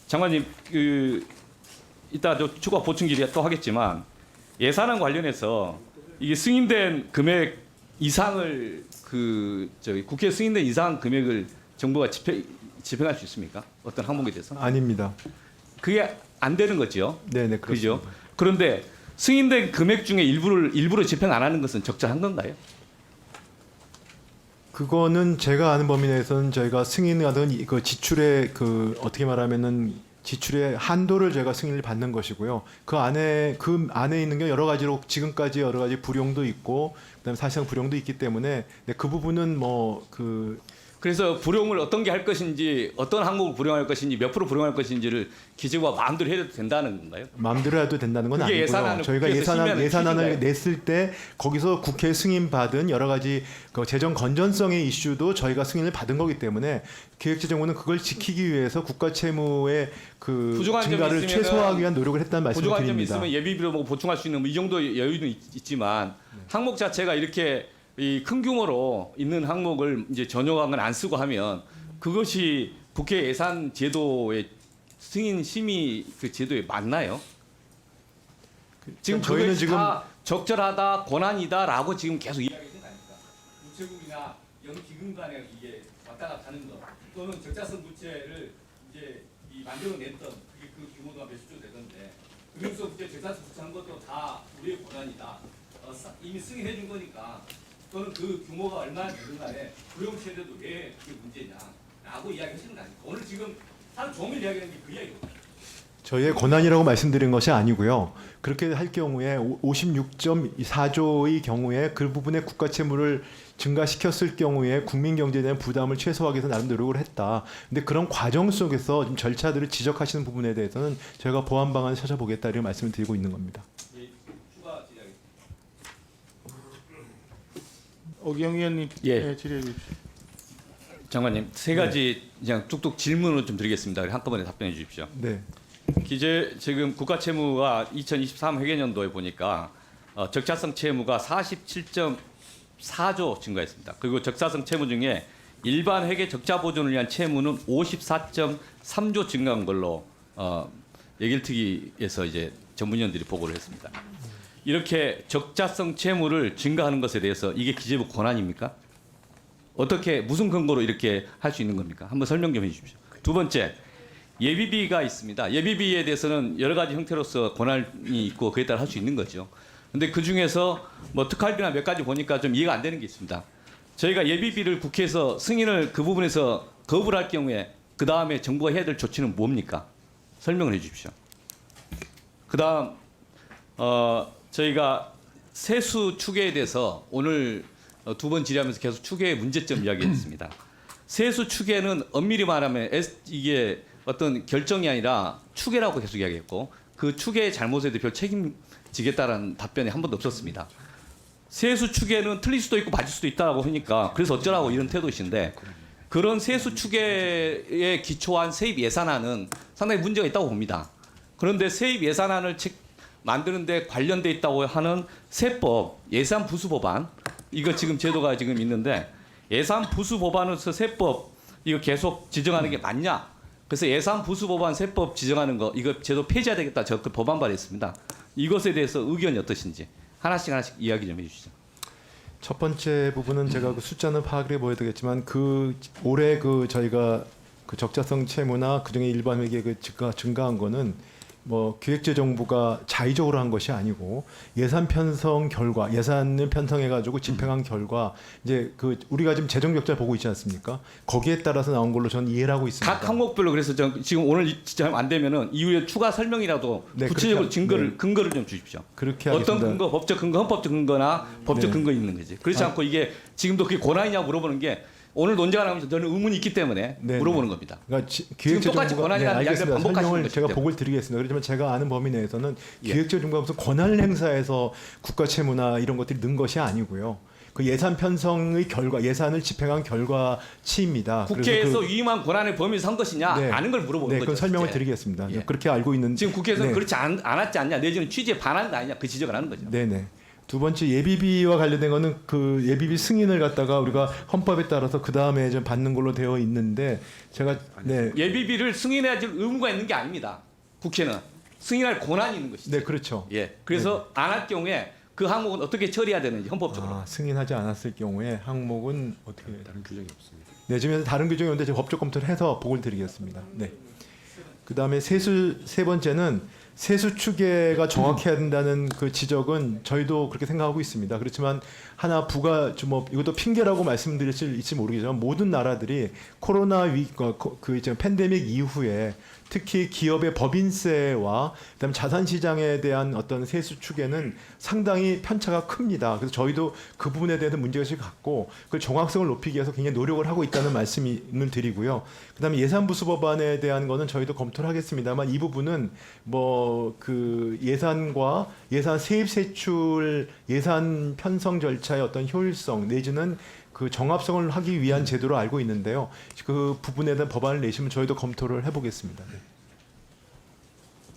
장관님, 이따 추가 보충 질의 또 하겠지만 예산안 관련해서 이게 승인된 금액 이상을 국회 승인된 이상 금액을 정부가 집행할 수 있습니까? 어떤 항목에 대해서? 아닙니다. 그게 안 되는 거죠. 네네 그렇죠. 그죠? 그런데 승인된 금액 중에 일부러 집행 안 하는 것은 적절한 건가요? 그거는 제가 아는 범위 내에서는 저희가 승인하던 그 지출의 그 어떻게 말하면은 지출의 한도를 저희가 승인을 받는 것이고요. 그 안에 있는 게 여러 가지로 지금까지 여러 가지 불용도 있고 그다음에 사실상 불용도 있기 때문에 네, 그 부분은 그래서 불용을 어떤 게 할 것인지, 어떤 항목을 불용할 것인지, 몇 프로 불용할 것인지를 기재부가 마음대로 해도 된다는 건가요? 마음대로 해도 된다는 건 그게 아니고요. 저희가 예산안을 냈을 때 거기서 국회 승인 받은 여러 가지 그 재정 건전성의 이슈도 저희가 승인을 받은 거기 때문에 기획재정부는 그걸 지키기 위해서 국가 채무의 그 증가를 최소화하기 위한 노력을 했다는 말씀을 부족한 점이 드립니다. 있으면 예비비로 뭐 보충할 수 있는 이 정도 여유는 있지만 항목 자체가 이렇게 이 큰 규모로 있는 항목을 이제 전용항을 안 쓰고 하면 그것이 국회 예산 제도의 승인 심의 그 제도에 맞나요? 지금 저희는 지금 다 적절하다, 권한이다라고 지금 계속 이야기하는 거 아닙니까? 우체국이나 연기금 간에 이게 왔다 갔다 하는 거 또는 적자성 부채를 이제 만들어냈던 그게 그 규모가 몇십 조 되던데 금융소 부채 적자성 부채한 것도 다 우리의 권한이다. 이미 승인해 준 거니까 또는 그 규모가 얼마나 되든 간에 고용체제도 왜 그게 문제냐라고 이야기하시는 거 아닙니까? 오늘 지금 하루 종일 이야기하는 게 그 이야기거든요. 저희의 권한이라고 말씀드린 것이 아니고요. 그렇게 할 경우에 56.4조의 경우에 그 부분의 국가 채무를 증가시켰을 경우에 국민 경제에 대한 부담을 최소화하기 위해서 나름 노력을 했다. 근데 그런 과정 속에서 좀 절차들을 지적하시는 부분에 대해서는 저희가 보완 방안을 찾아보겠다 이런 말씀을 드리고 있는 겁니다. 추가 질의하겠습니다. 오기영 의원님 질의해 주십시오. 장관님, 세 가지 그냥 뚝뚝 질문을 좀 드리겠습니다. 한꺼번에 답변해 주십시오. 네. 지금 국가채무가 2023 회계년도에 보니까 적자성 채무가 47.4조 증가했습니다. 그리고 적자성 채무 중에 일반 회계 적자 보존을 위한 채무는 54.3조 증가한 걸로 예결특위에서 이제 전문위원들이 보고를 했습니다. 이렇게 적자성 채무를 증가하는 것에 대해서 이게 기재부 권한입니까? 어떻게 무슨 근거로 이렇게 할 수 있는 겁니까? 한번 설명 좀 해주십시오. 두 번째, 예비비가 있습니다. 예비비에 대해서는 여러 가지 형태로서 권한이 있고 그에 따라 할 수 있는 거죠. 근데 그 중에서 뭐 특활비나 몇 가지 보니까 좀 이해가 안 되는 게 있습니다. 저희가 예비비를 국회에서 승인을 그 부분에서 거부를 할 경우에 그 다음에 정부가 해야 될 조치는 뭡니까? 설명을 해주십시오. 그 다음 저희가 세수 추계에 대해서 오늘 두 번 질의하면서 계속 추계의 문제점 이야기했습니다. 세수 추계는 엄밀히 말하면 이게 어떤 결정이 아니라 추계라고 계속 이야기했고 그 추계의 잘못에 대해 별 책임지겠다라는 답변이 한 번도 없었습니다. 세수 추계는 틀릴 수도 있고 맞을 수도 있다고 하니까 그래서 어쩌라고 이런 태도이신데 그런 세수 추계에 기초한 세입 예산안은 상당히 문제가 있다고 봅니다. 그런데 세입 예산안을 만드는데 관련돼 있다고 하는 세법 예산 부수 법안 이거 지금 제도가 지금 있는데 예산 부수 법안으로서 세법 이거 계속 지정하는 게 맞냐? 그래서 예산 부수 법안 세법 지정하는 거 이거 제도 폐지해야 되겠다. 저 그 법안 발의했습니다. 이것에 대해서 의견이 어떠신지 하나씩 이야기 좀 해주시죠. 첫 번째 부분은 제가 그 숫자는 파악을 해봐야 되겠지만 올해 저희가 그 적자성 채무나 그중에 일반 회계 증가한 거는 뭐 기획재정부가 자의적으로 한 것이 아니고 예산 편성 결과 예산을 편성해가지고 집행한 결과 이제 우리가 지금 재정 적자 보고 있지 않습니까? 거기에 따라서 나온 걸로 저는 이해를 하고 있습니다. 각 항목별로 그래서 지금 오늘 진짜 안 되면은 이후에 추가 설명이라도 네, 구체적으로 근거를 좀 주십시오. 그렇게 어떤 하겠습니다. 근거, 법적 근거, 헌법적 근거나 법적 네. 근거 있는 거지. 그렇지 않고 이게 지금도 그게 권한이냐고 물어보는 게 오늘 논쟁을 하면서 저는 의문이 있기 때문에 네, 물어보는 겁니다. 그러니까 똑같이 기획재정부가 권한이라는 이야기를 반복하시는 설명을 거죠, 제가 때문에. 보고를 드리겠습니다. 그렇지만 제가 아는 범위 내에서는 예. 기획재정부가 무슨 권한을 행사해서 국가 채무나 이런 것들이 는 것이 아니고요. 그 예산 편성의 결과, 예산을 집행한 결과치입니다. 국회에서 위임한 권한의 범위에서 한 것이냐 네. 아는 걸 물어보는 네, 거죠. 그건 설명을 실제. 드리겠습니다. 예. 그렇게 알고 있는 지금 국회에서는 네. 그렇지 않았지 않냐 내지는 취지에 반하는 거 아니냐 그 지적을 하는 거죠. 네네. 두 번째 예비비와 관련된 거는 그 예비비 승인을 갖다가 우리가 헌법에 따라서 그 다음에 좀 받는 걸로 되어 있는데 제가 네, 예비비를 승인해야 될 의무가 있는 게 아닙니다. 국회는 승인할 권한이 있는 것이죠. 네 그렇죠. 예. 그래서 안 할 경우에 그 항목은 어떻게 처리해야 되는지 헌법적으로. 아, 승인하지 않았을 경우에 항목은 어떻게 다른 규정이 없습니다. 네, 지금 다른 규정이 없는데 제가 법적 검토를 해서 보고를 드리겠습니다. 네. 그다음에 세 번째는 세수 추계가 정확해야 된다는 그 지적은 저희도 그렇게 생각하고 있습니다. 그렇지만 하나 부가 좀 이것도 핑계라고 말씀드릴지 모르겠지만 모든 나라들이 코로나 그 팬데믹 이후에 특히 기업의 법인세와 그다음 자산 시장에 대한 어떤 세수 추계는 상당히 편차가 큽니다. 그래서 저희도 그 부분에 대해서 문제의식을 갖고 그 정확성을 높이기 위해서 굉장히 노력을 하고 있다는 말씀을 드리고요. 그다음에 예산부수 법안에 대한 거는 저희도 검토를 하겠습니다만 이 부분은 뭐 그 예산과 예산 세입 세출 예산 편성 절차의 어떤 효율성 내지는 그 정합성을 하기 위한 제도로 알고 있는데요. 그 부분에 대한 법안을 내시면 저희도 검토를 해보겠습니다. 네.